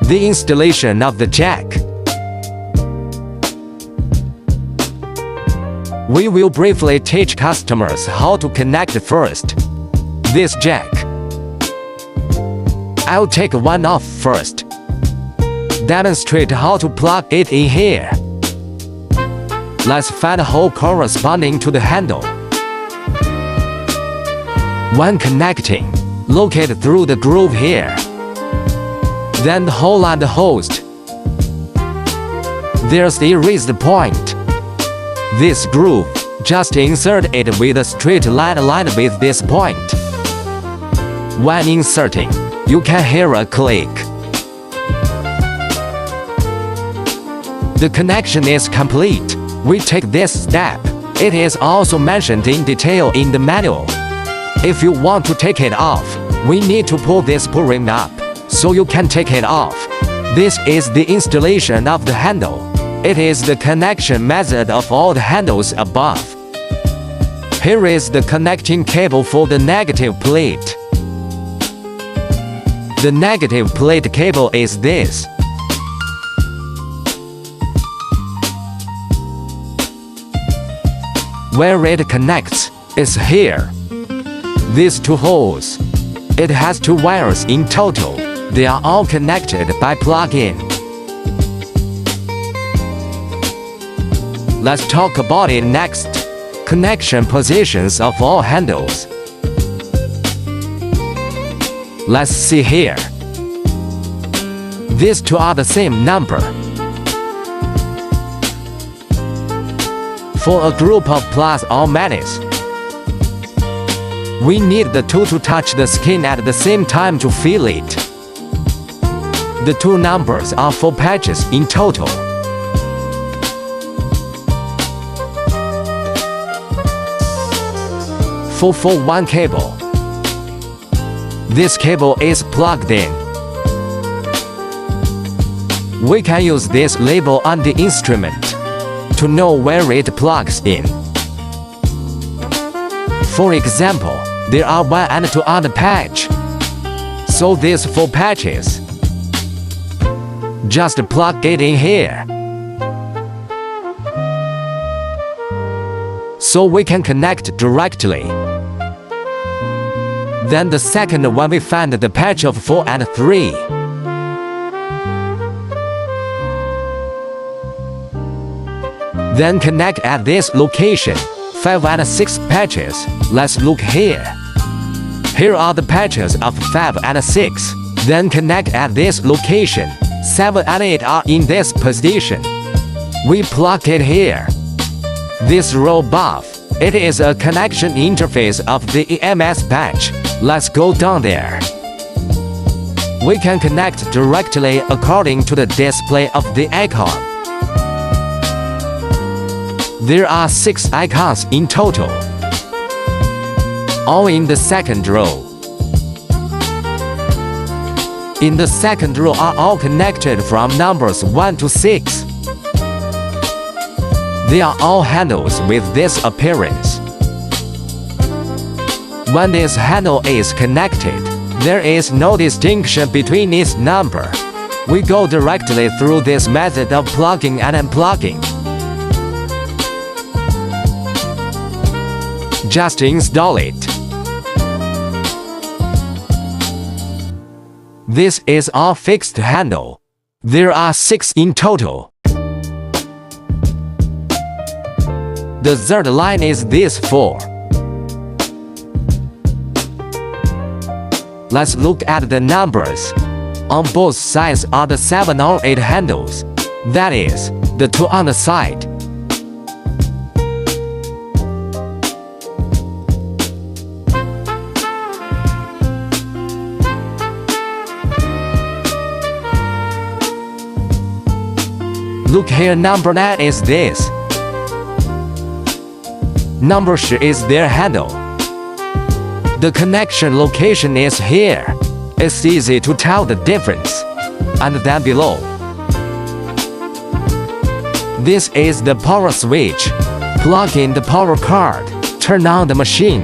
The installation of the jack. We will briefly teach customers how to connect first this jack. I'll take one off first. Demonstrate how to plug it in here. Let's find a hole corresponding to the handle. When connecting, locate through the groove here. Then the hole and the host. There's the erased point. This groove, just insert it with a straight line aligned with this point. When inserting, you can hear a click. The connection is complete. We take this step. It is also mentioned in detail in the manual. If you want to take it off, we need to pull this pull ring up, so you can take it off. This is the installation of the handle. It is the connection method of all the handles above. Here is the connecting cable for the negative plate. The negative plate cable is this. Where it connects is here. These two holes. It has 2 wires in total. They are all connected by plug-in. Let's talk about it next. Connection positions of all handles. Let's see here. These two are the same number. For a group of plus or minus, we need the two to touch the skin at the same time to feel it. The 2 numbers are 4 patches in total. For one cable. This cable is plugged in. We can use this label on the instrument to know where it plugs in. For example, there are 1 and 2 on the patch. So these 4 patches. Just plug it in here. So we can connect directly. Then the second one we find the patch of 4 and 3. Then connect at this location. 5 and 6 patches. Let's look here. Here are the patches of 5 and 6. Then connect at this location. 7 and 8 are in this position. We plug it here. This row above, it is a connection interface of the EMS patch. Let's go down there. We can connect directly according to the display of the icon. There are 6 icons in total, all in the second row. In the second row are all connected from numbers 1 to 6. They are all handles with this appearance. When this handle is connected, there is no distinction between its number. We go directly through this method of plugging and unplugging. Just install it. This is our fixed handle. There are 6 in total. The third line is this 4. Let's look at the numbers. On both sides are the 7 or 8 handles. That is, the 2 on the side. Look here, number 9 is this. Number 3 is their handle. The connection location is here. It's easy to tell the difference. And then below. This is the power switch. Plug in the power card. Turn on the machine.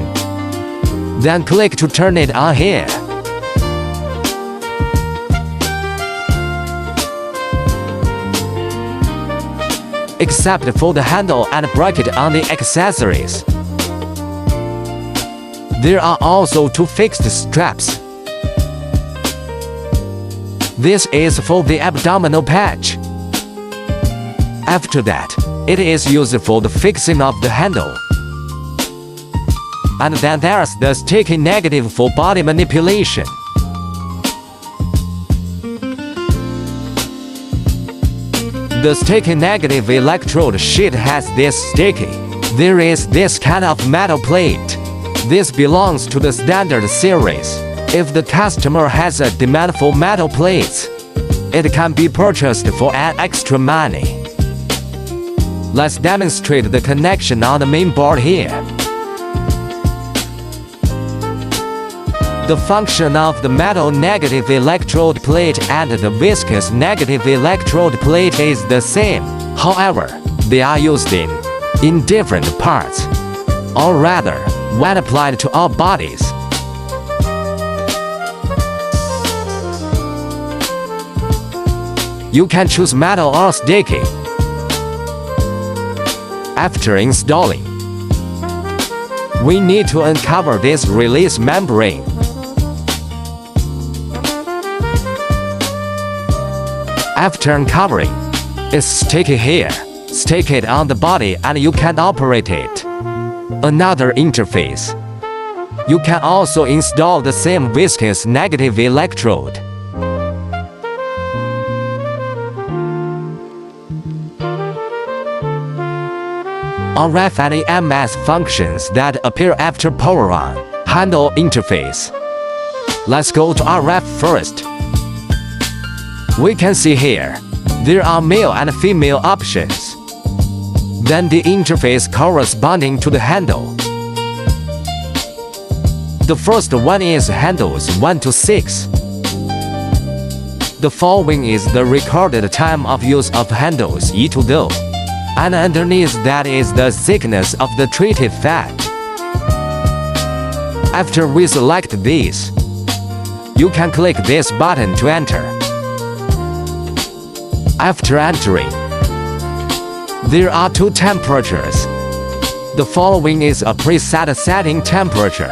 Then click to turn it on here. except for the handle and bracket on the accessories. There are also 2 fixed straps. This is for the abdominal patch. After that, it is used for the fixing of the handle. And then there's the sticky negative for body manipulation. The sticky negative electrode sheet has this sticky. There is this kind of metal plate. This belongs to the standard series. If the customer has a demand for metal plates, it can be purchased for an extra money. Let's demonstrate the connection on the main board here. The function of the metal negative electrode plate and the viscous negative electrode plate is the same. However, they are used in different parts, or rather, when applied to all bodies. You can choose metal or sticky. After installing, we need to uncover this release membrane. After uncovering, it's sticky here. Stick it on the body and you can operate it. Another interface. You can also install the same viscous negative electrode. RF and EMS functions that appear after power on. Handle interface. Let's go to RF first. We can see here, there are male and female options. Then the interface corresponding to the handle. The first one is handles 1 to 6. The following is the recorded time of use of handles E to D. And underneath that is the thickness of the treated fat. After we select this, you can click this button to enter. After entering, there are 2 temperatures. The following is a preset setting temperature.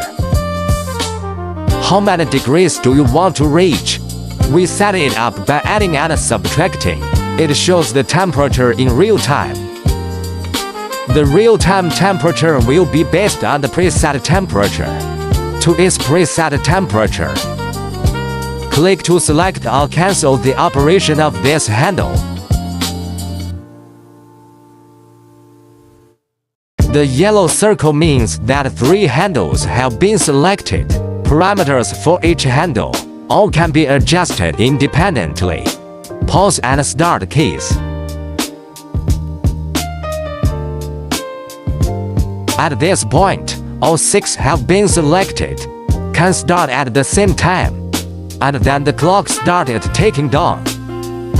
How many degrees do you want to reach? We set it up by adding and subtracting. It shows the temperature in real time. The real-time temperature will be based on the preset temperature. To its preset temperature, click to select or cancel the operation of this handle. The yellow circle means that 3 handles have been selected. Parameters for each handle. All can be adjusted independently. Pause and start keys. At this point, all 6 have been selected. Can start at the same time. And then the clock started ticking down.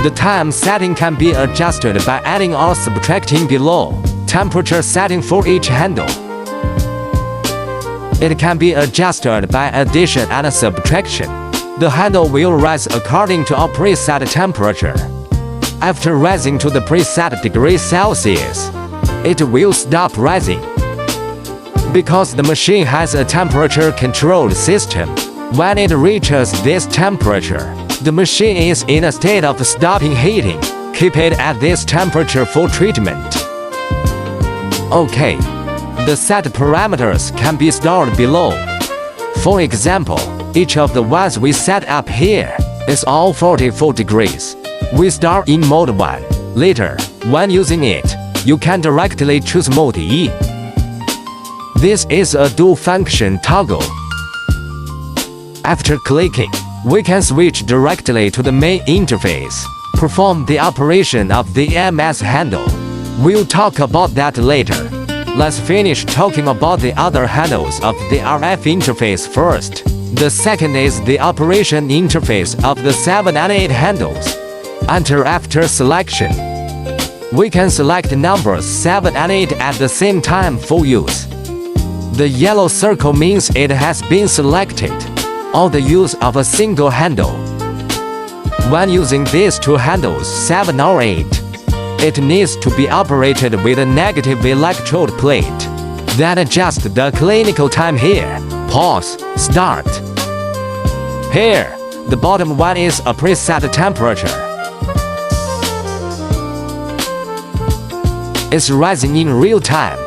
The time setting can be adjusted by adding or subtracting below. Temperature setting for each handle. It can be adjusted by addition and subtraction. The handle will rise according to our preset temperature. After rising to the preset degree Celsius, it will stop rising. Because the machine has a temperature-controlled system, when it reaches this temperature, the machine is in a state of stopping heating. Keep it at this temperature for treatment. OK. The set parameters can be stored below. For example, each of the ones we set up here is all 44 degrees. We start in mode 1. Later, when using it, you can directly choose mode E. This is a dual-function toggle. After clicking, we can switch directly to the main interface. Perform the operation of the EMS handle. We'll talk about that later. Let's finish talking about the other handles of the RF interface first. The second is the operation interface of the 7 and 8 handles. Enter after selection. We can select numbers 7 and 8 at the same time for use. The yellow circle means it has been selected, or the use of a single handle. When using these 2 handles 7 or 8, It needs to be operated with a negative electrode plate. Then adjust the clinical time here. Pause. Start. Here, the bottom one is a preset temperature. It's rising in real time.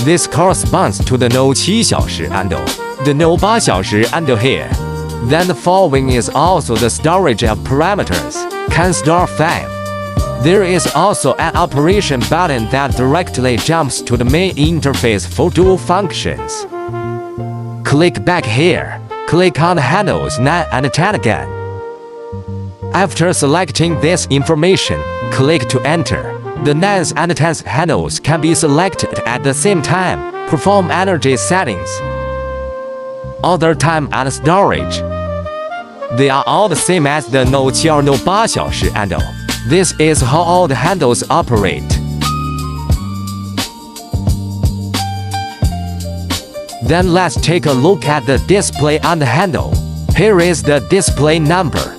This corresponds to the no 7小时 handle, the no 8小时 handle here. Then the following is also the storage of parameters. Can store 5. There is also an operation button that directly jumps to the main interface for dual functions. Click back here. Click on the handles 9 and 10 again. After selecting this information, click to enter. The 9s and 10s handles can be selected at the same time. Perform energy settings. Other time and storage. They are all the same as the no 7or no 8小时 handle. This is how all the handles operate. Then let's take a look at the display on the handle. Here is the display number.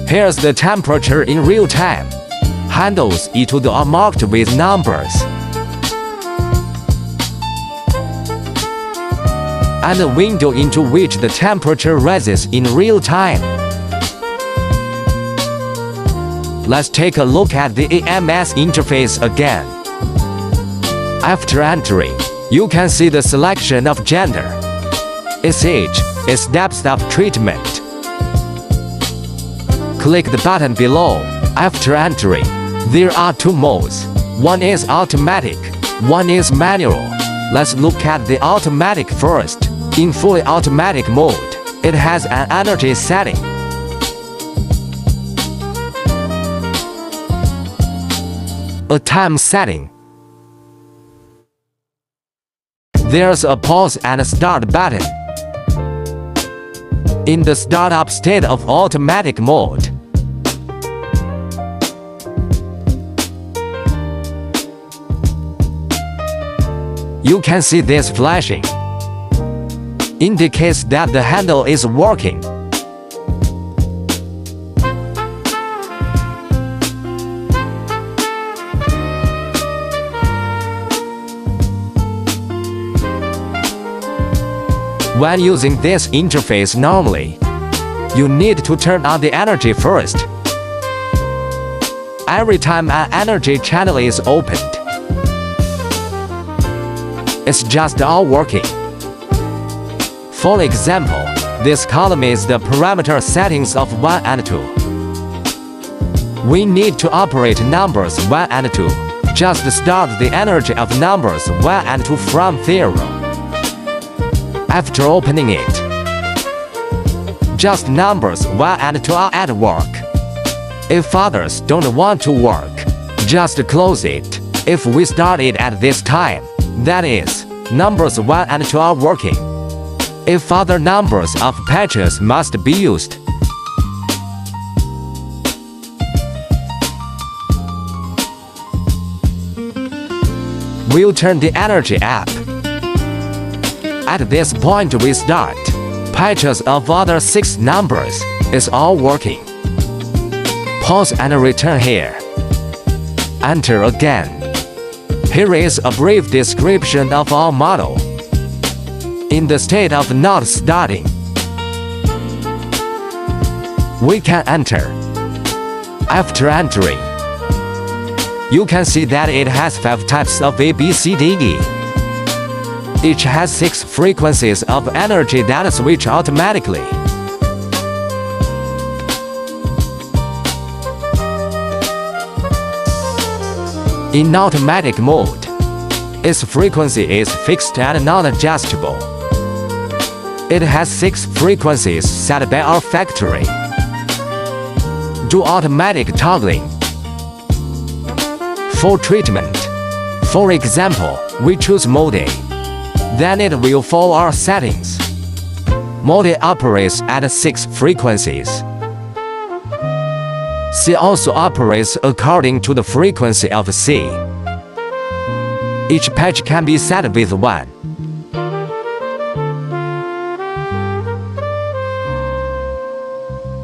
Here's the temperature in real time. Handles each are marked with numbers. And the window into which the temperature rises in real time. Let's take a look at the EMS interface again. After entering, you can see the selection of gender, its age, its depth of treatment. Click the button below. After entering, there are 2 modes. One is automatic, one is manual. Let's look at the automatic first. In fully automatic mode, it has an energy setting. A time setting. There's a pause and a start button. In the startup state of automatic mode, you can see this flashing. Indicates that the handle is working. When using this interface normally, you need to turn on the energy first. Every time an energy channel is opened, it's just all working. For example, this column is the parameter settings of 1 and 2. We need to operate numbers 1 and 2. Just start the energy of numbers 1 and 2 from 0. After opening it, just numbers 1 and 2 are at work. If others don't want to work, just close it. If we start it at this time, that is, numbers 1 and 2 are working. If other numbers of patches must be used, we'll turn the energy up. At this point we start. Patches of other 6 numbers is all working. Pause and return here. Enter again. Here is a brief description of our model. In the state of not starting, we can enter. After entering, you can see that it has 5 types of ABCDE. Each has 6 frequencies of energy that switch automatically. In automatic mode, its frequency is fixed and non-adjustable. It has 6 frequencies set by our factory. Do automatic toggling. For treatment, for example, we choose Mode A. Then it will follow our settings. Mode A operates at 6 frequencies. C also operates according to the frequency of C. Each patch can be set with 1.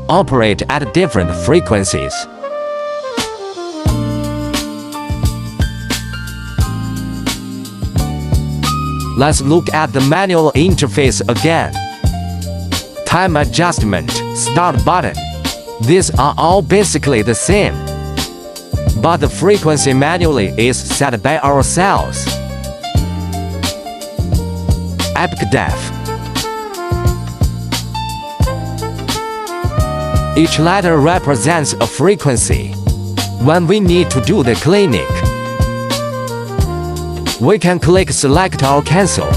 operate at different frequencies. Let's look at the manual interface again. Time adjustment, start button. These are all basically the same, but the frequency manually is set by ourselves. Epic def. Each letter represents a frequency. When we need to do the clinic, we can click select or cancel.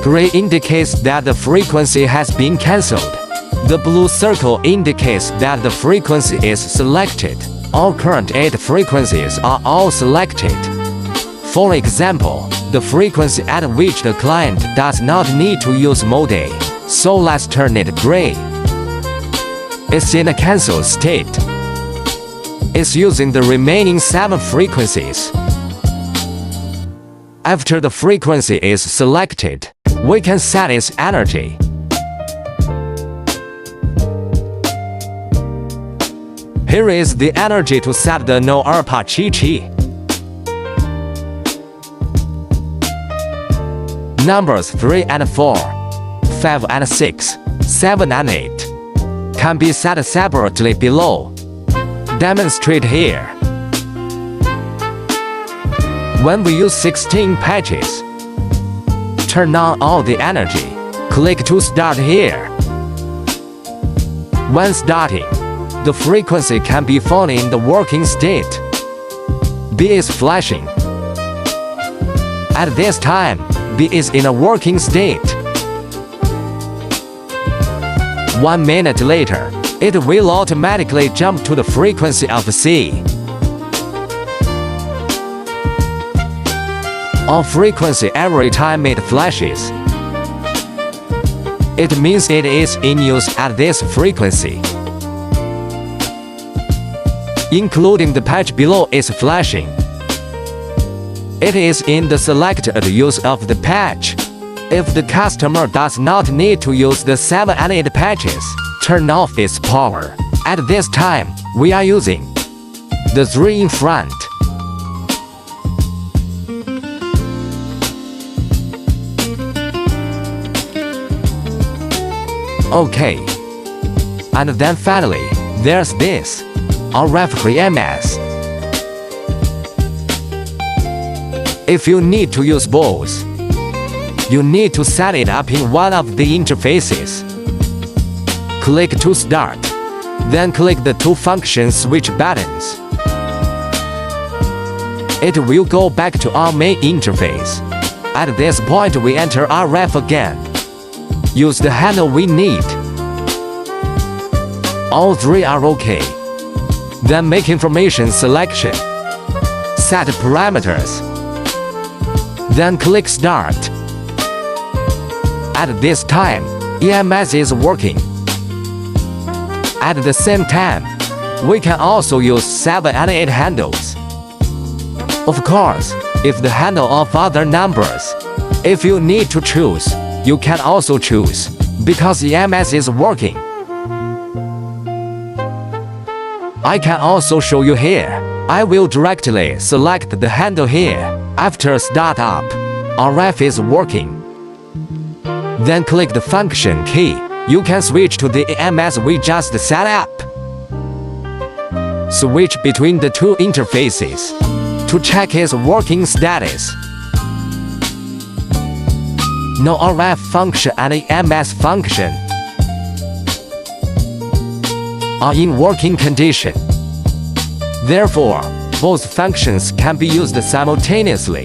Gray indicates that the frequency has been cancelled. The blue circle indicates that the frequency is selected. All current 8 frequencies are all selected. For example, the frequency at which the client does not need to use mode A, so let's turn it gray. It's in a cancel state. It's using the remaining 7 frequencies. After the frequency is selected, we can set its energy. Here is the energy to set the no arpa chi. Numbers 3 and 4, 5 and 6, 7 and 8 can be set separately below. Demonstrate here. When we use 16 patches, turn on all the energy. Click to start here. When starting, the frequency can be found in the working state. B is flashing. At this time, B is in a working state. 1 minute later, it will automatically jump to the frequency of C. On frequency every time it flashes, it means it is in use at this frequency. Including the patch below is flashing. It is in the selected use of the patch. If the customer does not need to use the 7 and 8 patches, turn off its power. At this time, we are using the 3 in front. Okay. And then finally, there's this RF EMS. If you need to use both, you need to set it up in one of the interfaces. Click to start, then click the 2 function switch buttons. It will go back to our main interface. At this point we enter RF again. Use the handle we need. All 3 are okay. Then make information selection. Set parameters. Then click start. At this time, EMS is working. At the same time, we can also use 7 and 8 handles. Of course, if the handle of other numbers, if you need to choose, you can also choose, because EMS is working. I can also show you here. I will directly select the handle here. After startup, RF is working. Then click the function key. You can switch to the EMS we just set up. Switch between the 2 interfaces to check its working status. No RF function and EMS function are in working condition. Therefore, both functions can be used simultaneously.